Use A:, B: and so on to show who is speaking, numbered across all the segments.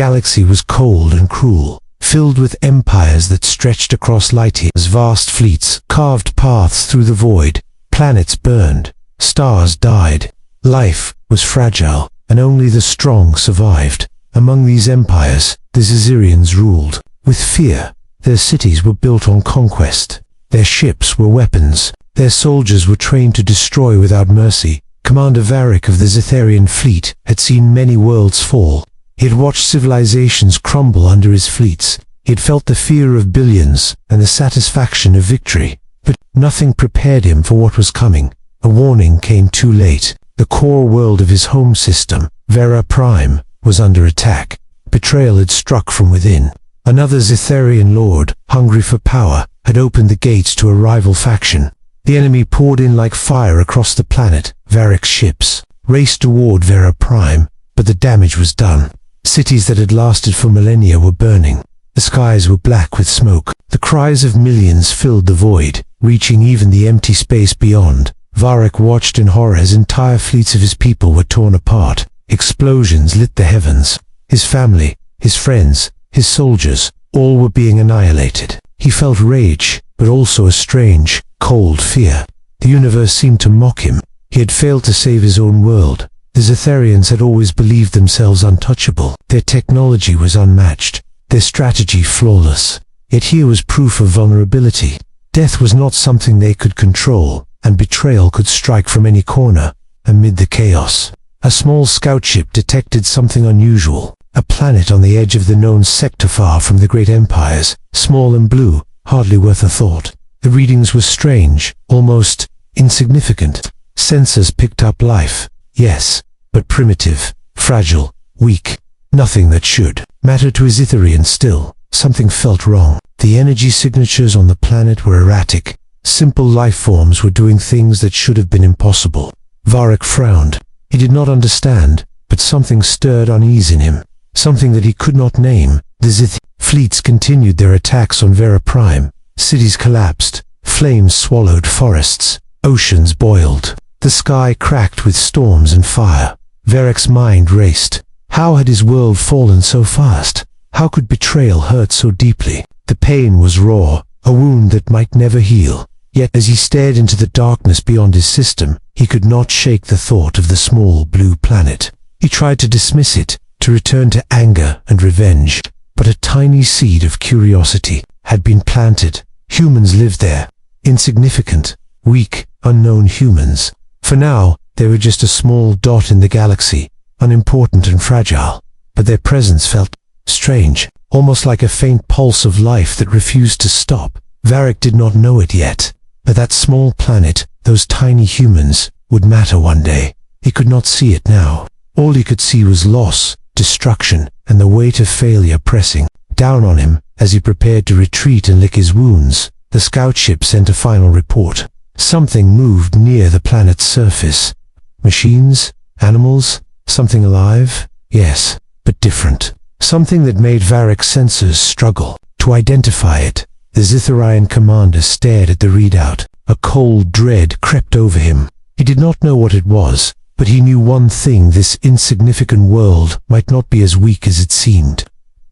A: galaxy was cold and cruel, filled with empires that stretched across light years. Vast fleets carved paths through the void, planets burned, stars died. Life was fragile, and only the strong survived. Among these empires, the Zizirians ruled. With fear, their cities were built on conquest. Their ships were weapons. Their soldiers were trained to destroy without mercy. Commander Varric of the Zitharian fleet had seen many worlds fall. He had watched civilizations crumble under his fleets. He had felt the fear of billions and the satisfaction of victory. But nothing prepared him for what was coming. A warning came too late. The core world of his home system, Vera Prime, was under attack. Betrayal had struck from within. Another Zitharian lord, hungry for power, had opened the gates to a rival faction. The enemy poured in like fire across the planet. Varric's ships raced toward Vera Prime, but the damage was done. Cities that had lasted for millennia were burning. The skies were black with smoke. The cries of millions filled the void, reaching even the empty space beyond. Varric watched in horror as entire fleets of his people were torn apart. Explosions lit the heavens. His family, his friends, his soldiers, all were being annihilated. He felt rage, but also a strange, cold fear. The universe seemed to mock him. He had failed to save his own world. The Zitharians had always believed themselves untouchable. Their technology was unmatched, their strategy flawless. Yet here was proof of vulnerability. Death was not something they could control, and betrayal could strike from any corner. Amid the chaos, a small scout ship detected something unusual. A planet on the edge of the known sector far from the great empires, small and blue, hardly worth a thought. The readings were strange, almost insignificant. Sensors picked up life, yes, but primitive, fragile, weak. Nothing that should matter to his Itharian still. Something felt wrong. The energy signatures on the planet were erratic. Simple life forms were doing things that should have been impossible. Varric frowned. He did not understand, but something stirred unease in him. Something that he could not name. The Zith fleets continued their attacks on Vera Prime. Cities collapsed. Flames swallowed forests. Oceans boiled. The sky cracked with storms and fire. Varric's mind raced. How had his world fallen so fast? How could betrayal hurt so deeply? The pain was raw, a wound that might never heal. Yet as he stared into the darkness beyond his system, he could not shake the thought of the small blue planet. He tried to dismiss it, to return to anger and revenge. But a tiny seed of curiosity had been planted. Humans lived there. Insignificant, weak, unknown humans. For now, they were just a small dot in the galaxy, unimportant and fragile. But their presence felt strange, almost like a faint pulse of life that refused to stop. Varric did not know it yet, but that small planet, those tiny humans, would matter one day. He could not see it now. All he could see was loss, destruction, and the weight of failure pressing down on him. As he prepared to retreat and lick his wounds, the scout ship sent a final report. Something moved near the planet's surface. Machines? Animals? Something alive? Yes, but different. Something that made Varric's sensors struggle to identify it. The Zitharian commander stared at the readout. A cold dread crept over him. He did not know what it was, but he knew one thing: this insignificant world might not be as weak as it seemed.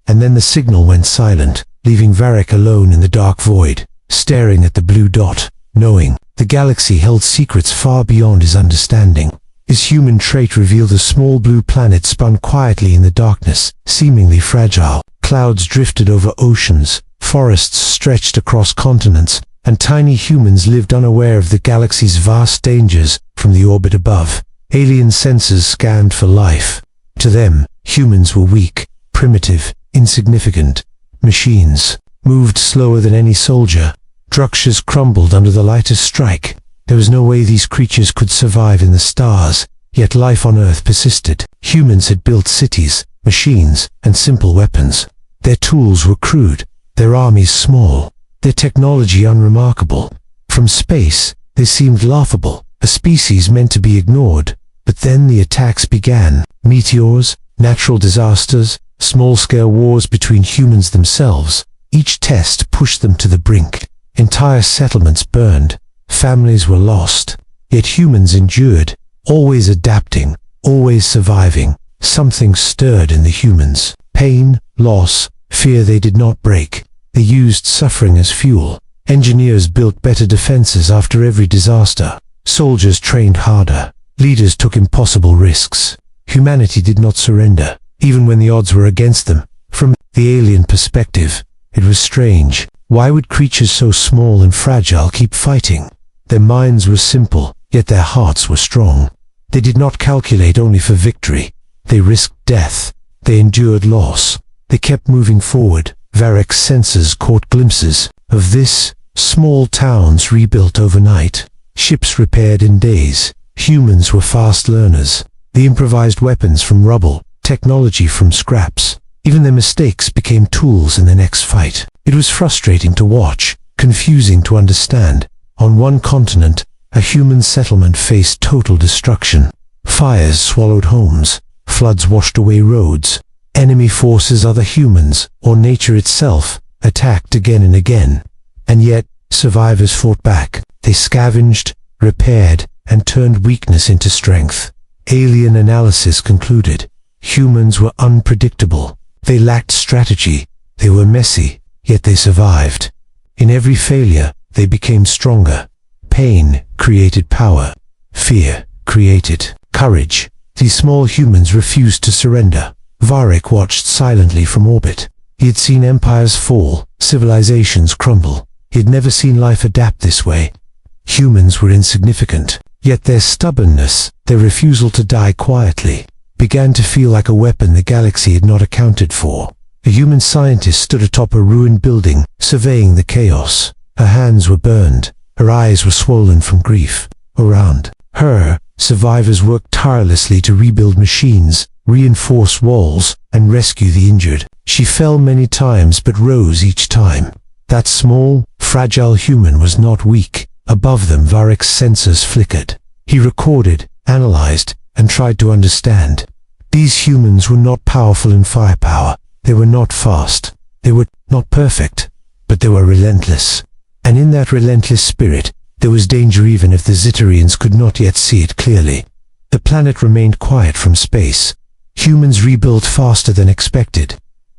A: And then the signal went silent, leaving Varric alone in the dark void, staring at the blue dot, knowing the galaxy held secrets far beyond his understanding. His human trait revealed a small blue planet spun quietly in the darkness, seemingly fragile. Clouds drifted over oceans, forests stretched across continents, and tiny humans lived unaware of the galaxy's vast dangers from the orbit above. Alien sensors scanned for life. To them, humans were weak, primitive, insignificant. Machines moved slower than any soldier. Structures crumbled under the lightest strike. There was no way these creatures could survive in the stars, yet life on Earth persisted. Humans had built cities, machines, and simple weapons. Their tools were crude, their armies small, their technology unremarkable. From space, they seemed laughable, a species meant to be ignored. But then the attacks began. Meteors, natural disasters, small-scale wars between humans themselves. Each test pushed them to the brink. Entire settlements burned. Families were lost. Yet humans endured, always adapting, always surviving. Something stirred in the humans. Pain, loss, fear they did not break. They used suffering as fuel. Engineers built better defenses after every disaster. Soldiers trained harder. Leaders took impossible risks. Humanity did not surrender, even when the odds were against them. From the alien perspective, it was strange. Why would creatures so small and fragile keep fighting? Their minds were simple, yet their hearts were strong. They did not calculate only for victory. They risked death. They endured loss. They kept moving forward. Varek's sensors caught glimpses of this. Small towns rebuilt overnight. Ships repaired in days. Humans were fast learners. They improvised weapons from rubble, technology from scraps. Even their mistakes became tools in the next fight. It was frustrating to watch, confusing to understand. On one continent, a human settlement faced total destruction. Fires swallowed homes. Floods washed away roads. Enemy forces, other humans, or nature itself, attacked again and again. And yet, survivors fought back. They scavenged, repaired, and turned weakness into strength. Alien analysis concluded. Humans were unpredictable. They lacked strategy. They were messy, yet they survived. In every failure, they became stronger. Pain created power. Fear created courage. These small humans refused to surrender. Varek watched silently from orbit. He had seen empires fall, civilizations crumble. He had never seen life adapt this way. Humans were insignificant, yet their stubbornness, their refusal to die quietly, began to feel like a weapon the galaxy had not accounted for. A human scientist stood atop a ruined building, surveying the chaos. Her hands were burned. Her eyes were swollen from grief. Around her, survivors worked tirelessly to rebuild machines, reinforce walls, and rescue the injured. She fell many times but rose each time. That small, fragile human was not weak. Above them, Varek's sensors flickered. He recorded, analyzed, and tried to understand. These humans were not powerful in firepower. They were not fast. They were not perfect, but they were relentless. And in that relentless spirit, there was danger even if the Zitarians could not yet see it clearly. The planet remained quiet from space. Humans rebuilt faster than expected.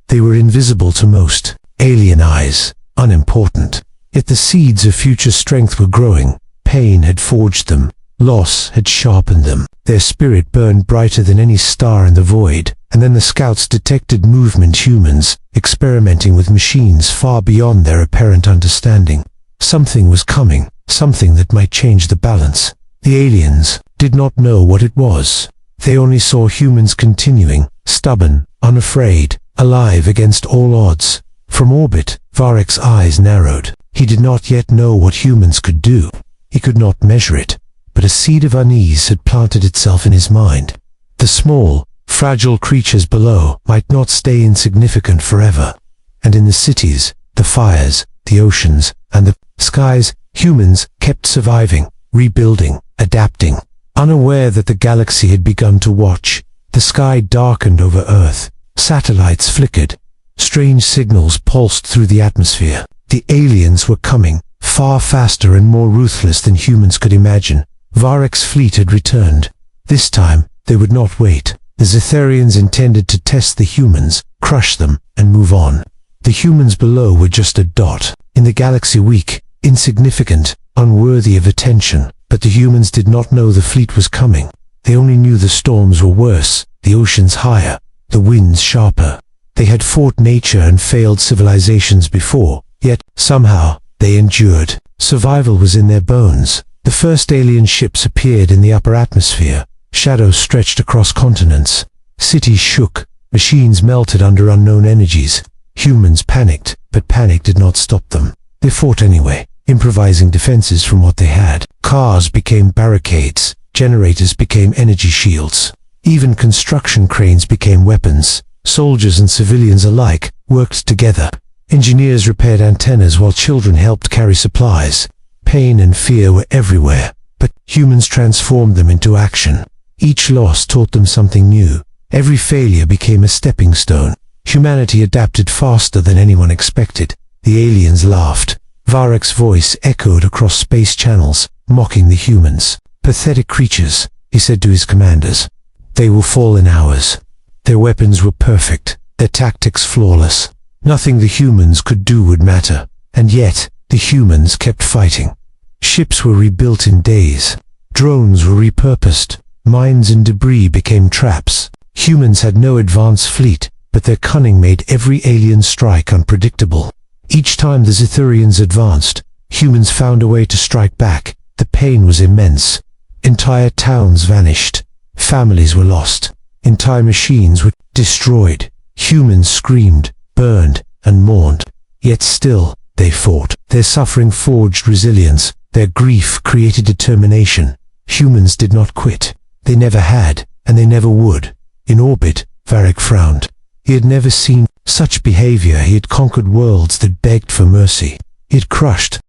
A: They were invisible to most. Alien eyes, unimportant. Yet the seeds of future strength were growing. Pain had forged them. Loss had sharpened them. Their spirit burned brighter than any star in the void. And then the scouts detected movement humans, experimenting with machines far beyond their apparent understanding. Something was coming, something that might change the balance. The aliens did not know what it was. They only saw humans continuing, stubborn, unafraid, alive against all odds. From orbit, Varek's eyes narrowed. He did not yet know what humans could do. He could not measure it, but a seed of unease had planted itself in his mind. The small, fragile creatures below might not stay insignificant forever. And in the cities, the fires, the oceans, and the skies, humans kept surviving, rebuilding, adapting. Unaware that the galaxy had begun to watch, the sky darkened over Earth. Satellites flickered. Strange signals pulsed through the atmosphere. The aliens were coming, far faster and more ruthless than humans could imagine. Varek's fleet had returned. This time, they would not wait. The Zitharians intended to test the humans, crush them, and move on. The humans below were just a dot. In the galaxy, weak, insignificant, unworthy of attention. But the humans did not know the fleet was coming. They only knew the storms were worse, the oceans higher, the winds sharper. They had fought nature and failed civilizations before, yet, somehow, they endured. Survival was in their bones. The first alien ships appeared in the upper atmosphere. Shadows stretched across continents. Cities shook. Machines melted under unknown energies. Humans panicked, but panic did not stop them. They fought anyway, improvising defenses from what they had. Cars became barricades. Generators became energy shields. Even construction cranes became weapons. Soldiers and civilians alike worked together. Engineers repaired antennas while children helped carry supplies. Pain and fear were everywhere, but humans transformed them into action. Each loss taught them something new. Every failure became a stepping stone. Humanity adapted faster than anyone expected. The aliens laughed. Varek's voice echoed across space channels, mocking the humans. "Pathetic creatures," he said to his commanders. "They will fall in hours." Their weapons were perfect. their tactics flawless. Nothing the humans could do would matter, and yet the humans kept fighting. Ships were rebuilt in days. Drones were repurposed. Mines and debris became traps. Humans had no advance fleet, but their cunning made every alien strike unpredictable. Each time the Zethurians advanced, humans found a way to strike back. The pain was immense. Entire towns vanished. Families were lost. Entire machines were destroyed. Humans screamed, burned, and mourned. Yet still, they fought. Their suffering forged resilience. Their grief created determination. Humans did not quit. They never had, and they never would. In orbit, Varric frowned. He had never seen such behavior. He had conquered worlds that begged for mercy. He had crushed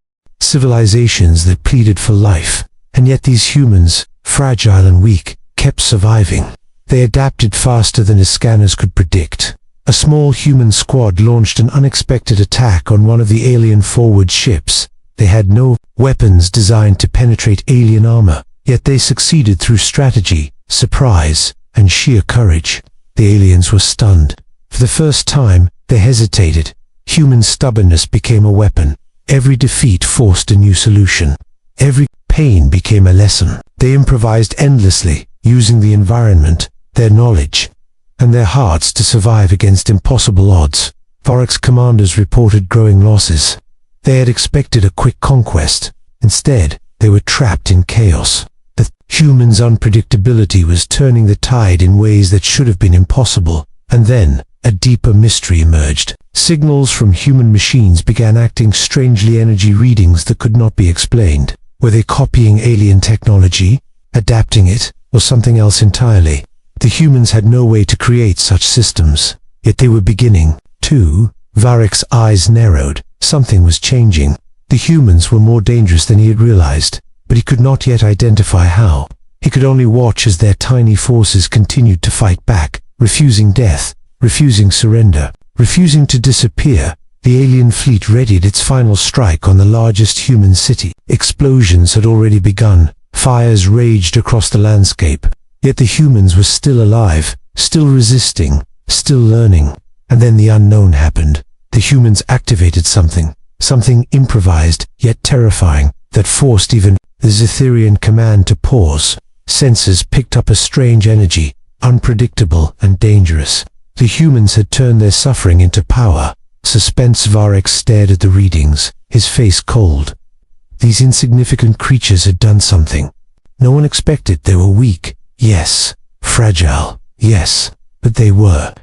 A: civilizations that pleaded for life. And yet these humans, fragile and weak, kept surviving. They adapted faster than his scanners could predict. A small human squad launched an unexpected attack on one of the alien forward ships. They had no weapons designed to penetrate alien armor, yet they succeeded through strategy, surprise, and sheer courage. The aliens were stunned. For the first time, they hesitated. Human stubbornness became a weapon. Every defeat forced a new solution. Every pain became a lesson. They improvised endlessly, using the environment, their knowledge, and their hearts to survive against impossible odds. Varric's commanders reported growing losses. They had expected a quick conquest. Instead, they were trapped in chaos. The humans' unpredictability was turning the tide in ways that should have been impossible. And then, a deeper mystery emerged. Signals from human machines began acting strangely, energy readings that could not be explained. Were they copying alien technology, adapting it, or something else entirely? The humans had no way to create such systems, yet they were beginning to. Varric's eyes narrowed. Something was changing. The humans were more dangerous than he had realized, but he could not yet identify how. He could only watch as their tiny forces continued to fight back, refusing death, refusing surrender, refusing to disappear. The alien fleet readied its final strike on the largest human city. Explosions had already begun. Fires raged across the landscape. Yet the humans were still alive, still resisting, still learning. And then the unknown happened. The humans activated something improvised, yet terrifying, that forced even the Zethurian command to pause. Sensors picked up a strange energy, unpredictable and dangerous. The humans had turned their suffering into power. Suspense. Varric stared at the readings, his face cold. These insignificant creatures had done something. No one expected. They were weak, yes. Fragile, yes. But they were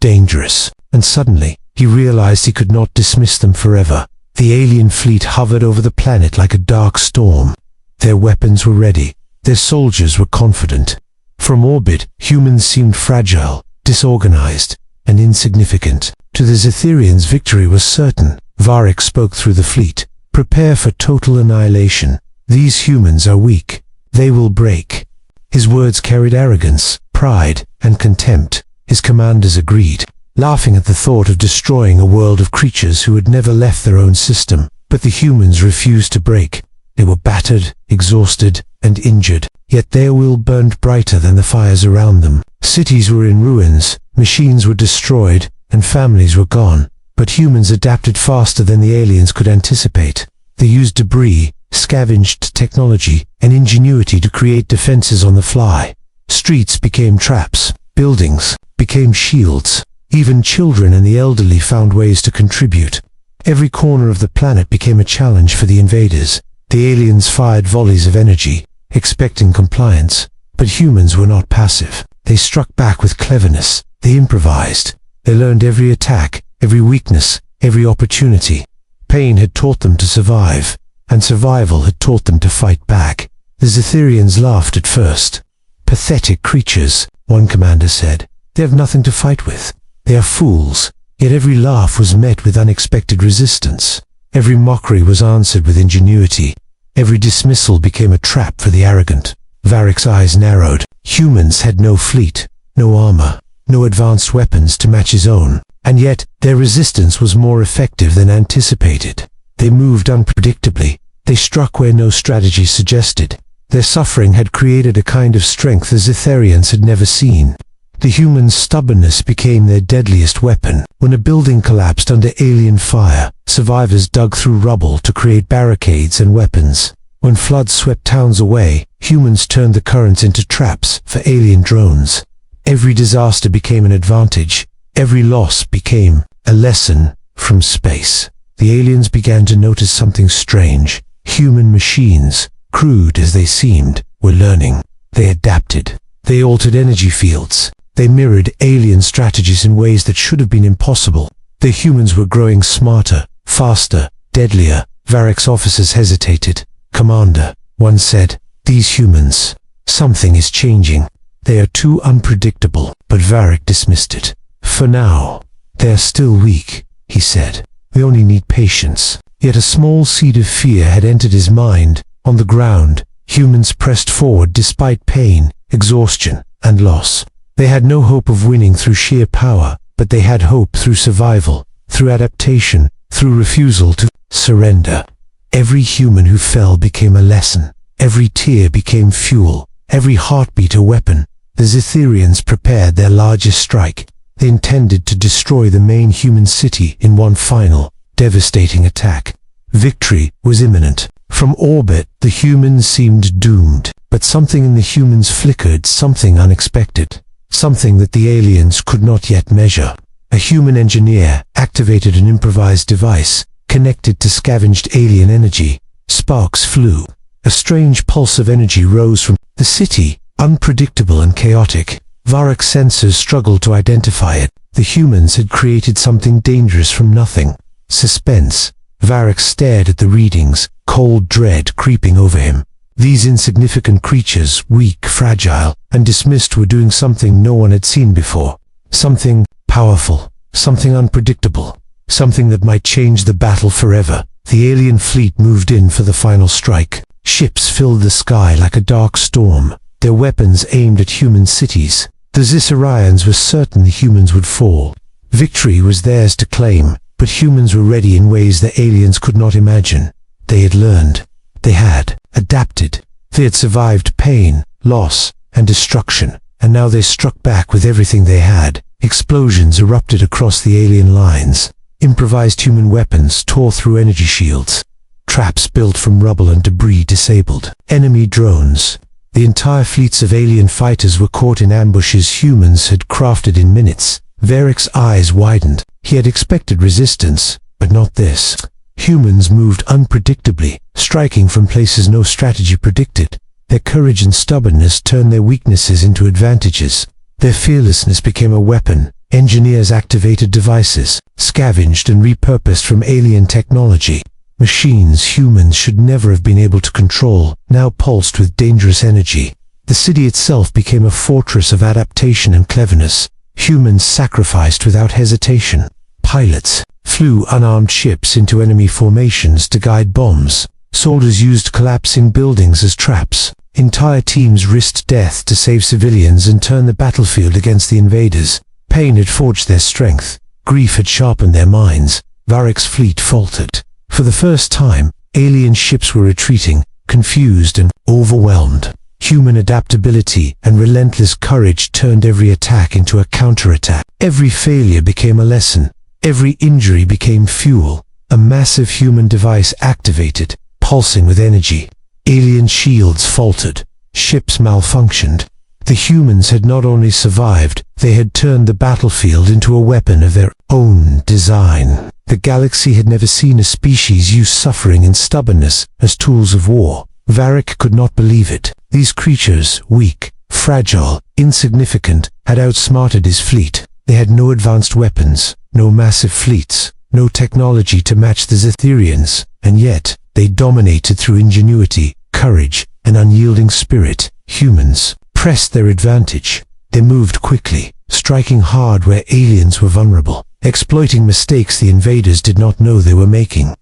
A: dangerous. And suddenly, he realized he could not dismiss them forever. The alien fleet hovered over the planet like a dark storm. Their weapons were ready. Their soldiers were confident. From orbit, humans seemed fragile, disorganized, and insignificant. To the Zethurians, victory was certain. Varric spoke through the fleet. Prepare for total annihilation. These humans are weak. They will break. His words carried arrogance, pride, and contempt. His commanders agreed, laughing at the thought of destroying a world of creatures who had never left their own system. But the humans refused to break. They were battered, exhausted, and injured. Yet their will burned brighter than the fires around them. Cities were in ruins, machines were destroyed, and families were gone. But humans adapted faster than the aliens could anticipate. They used debris, scavenged technology, and ingenuity to create defenses on the fly. Streets became traps. Buildings became shields. Even children and the elderly found ways to contribute. Every corner of the planet became a challenge for the invaders. The aliens fired volleys of energy, expecting compliance. But humans were not passive. They struck back with cleverness. They improvised. They learned every attack, every weakness, every opportunity. Pain had taught them to survive, and survival had taught them to fight back. The Zethurians laughed at first. Pathetic creatures, one commander said. They have nothing to fight with. They are fools. Yet every laugh was met with unexpected resistance. Every mockery was answered with ingenuity. Every dismissal became a trap for the arrogant. Varric's eyes narrowed. Humans had no fleet, no armor, no advanced weapons to match his own. And yet, their resistance was more effective than anticipated. They moved unpredictably. They struck where no strategy suggested. Their suffering had created a kind of strength the Zethurians had never seen. The humans' stubbornness became their deadliest weapon. When a building collapsed under alien fire, survivors dug through rubble to create barricades and weapons. When floods swept towns away, humans turned the currents into traps for alien drones. Every disaster became an advantage. Every loss became a lesson from space. The aliens began to notice something strange. Human machines, crude as they seemed, were learning. They adapted. They altered energy fields. They mirrored alien strategies in ways that should have been impossible. The humans were growing smarter, faster, deadlier. Varick's officers hesitated. "Commander," one said, "these humans, something is changing. They are too unpredictable." But Varick dismissed it. "For now, they are still weak," he said. "We only need patience." Yet a small seed of fear had entered his mind. On the ground, humans pressed forward despite pain, exhaustion, and loss. They had no hope of winning through sheer power, but they had hope through survival, through adaptation, through refusal to surrender. Every human who fell became a lesson. Every tear became fuel. Every heartbeat a weapon. The Zetherians prepared their largest strike. They intended to destroy the main human city in one final, devastating attack. Victory was imminent. From orbit, the humans seemed doomed. But something in the humans flickered, something unexpected. Something that the aliens could not yet measure. A human engineer activated an improvised device, connected to scavenged alien energy. Sparks flew. A strange pulse of energy rose from the city, unpredictable and chaotic. Varick's sensors struggled to identify it. The humans had created something dangerous from nothing. Suspense. Varick stared at the readings, cold dread creeping over him. These insignificant creatures, weak, fragile, and dismissed, were doing something no one had seen before. Something powerful, something unpredictable, something that might change the battle forever. The alien fleet moved in for the final strike. Ships filled the sky like a dark storm, their weapons aimed at human cities. The Zetherians were certain the humans would fall. Victory was theirs to claim, but humans were ready in ways the aliens could not imagine. They had learned. They had adapted. They had survived pain, loss, and destruction, and now they struck back with everything they had. Explosions erupted across the alien lines. Improvised human weapons tore through energy shields. Traps built from rubble and debris disabled. Enemy drones. The entire fleets of alien fighters were caught in ambushes humans had crafted in minutes. Varick's eyes widened. He had expected resistance, but not this. Humans moved unpredictably, striking from places no strategy predicted. Their courage and stubbornness turned their weaknesses into advantages. Their fearlessness became a weapon. Engineers activated devices, scavenged and repurposed from alien technology. Machines humans should never have been able to control, now pulsed with dangerous energy. The city itself became a fortress of adaptation and cleverness. Humans sacrificed without hesitation. Pilots flew unarmed ships into enemy formations to guide bombs. Soldiers used collapsing buildings as traps. Entire teams risked death to save civilians and turn the battlefield against the invaders. Pain had forged their strength. Grief had sharpened their minds. Varick's fleet faltered. For the first time, alien ships were retreating, confused and overwhelmed. Human adaptability and relentless courage turned every attack into a counterattack. Every failure became a lesson. Every injury became fuel. A massive human device activated, pulsing with energy. Alien shields faltered. Ships malfunctioned. The humans had not only survived, they had turned the battlefield into a weapon of their own design. The galaxy had never seen a species use suffering and stubbornness as tools of war. Varick could not believe it. These creatures, weak, fragile, insignificant, had outsmarted his fleet. They had no advanced weapons, no massive fleets, no technology to match the Zetherians, and yet they dominated through ingenuity, courage, and unyielding spirit. Humans pressed their advantage. They moved quickly, striking hard where aliens were vulnerable, exploiting mistakes the invaders did not know they were making.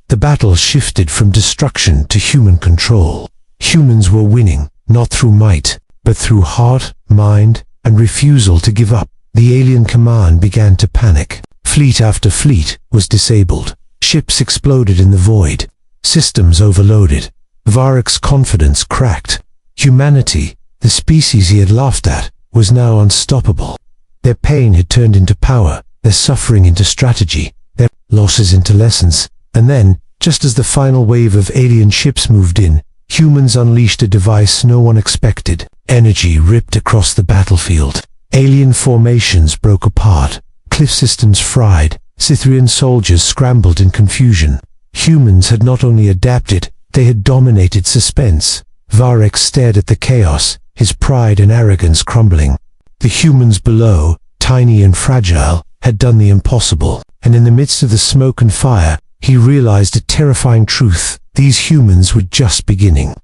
A: The battle shifted from destruction to human control. Humans were winning, not through might, but through heart, mind, and refusal to give up. The alien command began to panic. Fleet after fleet was disabled. Ships exploded in the void. Systems overloaded. Varick's confidence cracked. Humanity, the species he had laughed at, was now unstoppable. Their pain had turned into power, their suffering into strategy, their losses into lessons. And then, just as the final wave of alien ships moved in, humans unleashed a device no one expected. Energy ripped across the battlefield. Alien formations broke apart. Cliff systems fried. Cytherian soldiers scrambled in confusion. Humans had not only adapted, they had dominated Suspense. Varek stared at the chaos, his pride and arrogance crumbling. The humans below, tiny and fragile, had done the impossible. And in the midst of the smoke and fire, he realized a terrifying truth. These humans were just beginning.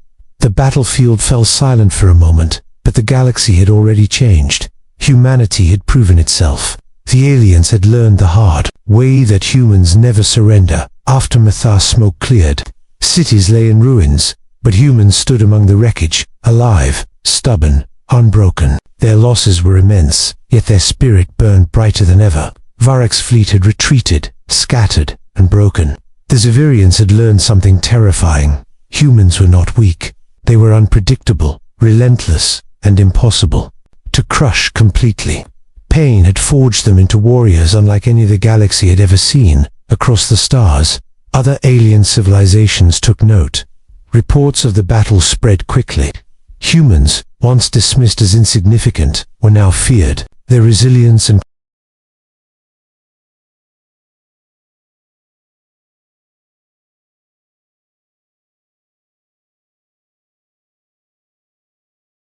A: The battlefield fell silent for a moment, but the galaxy had already changed. Humanity had proven itself. The aliens had learned the hard way that humans never surrender. After Mathas smoke cleared, cities lay in ruins, but humans stood among the wreckage, alive, stubborn, unbroken. Their losses were immense, yet their spirit burned brighter than ever. Varek's fleet had retreated, scattered, and broken. The Xaverians had learned something terrifying. Humans were not weak. They were unpredictable, relentless, and impossible to crush completely. Pain had forged them into warriors unlike any the galaxy had ever seen. Across the stars, other alien civilizations took note. Reports of the battle spread quickly. Humans, once dismissed as insignificant, were now feared. Their resilience and